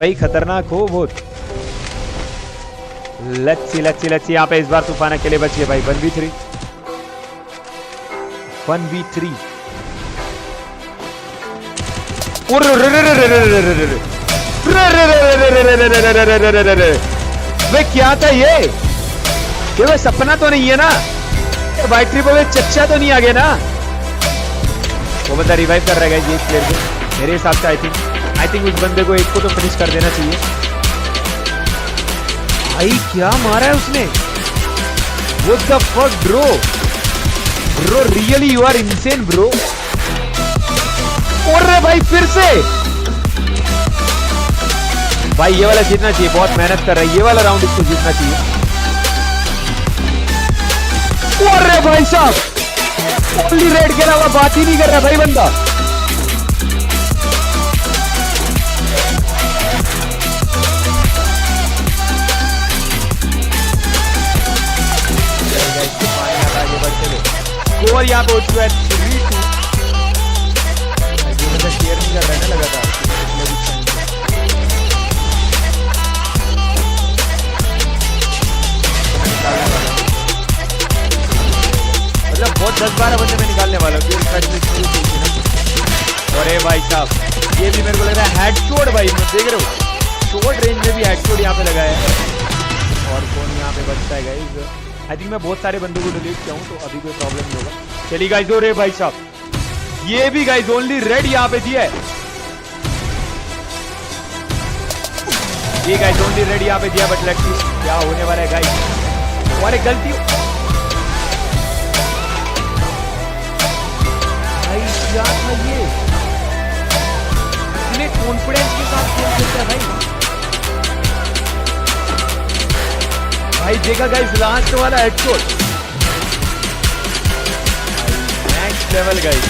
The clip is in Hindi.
भाई खतरनाक हो बहुत। लेट्स यहाँ पे इस बार तूफान अकेले बचिए भाई। 1v3 वे क्या था ये वो सपना तो नहीं है ना? वाइट ट्रिप में चच्चा तो नहीं आ गया ना? वो बंदा रिवाइव कर रहा है ये प्लेयर को मेरे हिसाब से। आई थिंक उस बंदे को एक को तो फिनिश कर देना चाहिए। भाई क्या मारा है उसने? What the fuck bro? Bro really you are insane bro। और भाई फिर से भाई ये वाला जीतना चाहिए। बहुत मेहनत कर रहा है ये वाला राउंड, इसको जीतना चाहिए। और भाई साहब ओनली रेड के अलावा बात ही नहीं कर रहा भाई बंदा। स्कोर यहाँ पे हो चुका है 3-2। शेयर नहीं कर रहा है ना लगातार। मतलब बहुत 10-12 बंदे में निकालने वाला हूँ। अरे भाई साहब ये भी मेरे को लग रहा है हेडशॉट भाई, देख रहे हो शॉर्ट रेंज में भी हेडशॉट यहाँ पे लगाया है। और कौन यहाँ पे बचता है गाइस? आई थिंक मैं बहुत सारे बंदों को डिलीट किया हूँ तो अभी कोई प्रॉब्लम नहीं होगा। चलिए गाइस हो रहे भाई साहब ये भी गाइस ओनली रेड यहाँ पे दिया है। ये गाइस ओनली रेड यहाँ पे दिया। बट लेट्स सी क्या होने वाला है गाइस। और एक गलती भाई क्या था ये? इतने कॉन्फिडेंस के साथ खेल सकता है भाई। भाई देखा गाइस लास्ट वाला हेडशॉट नेक्स्ट लेवल गाइस।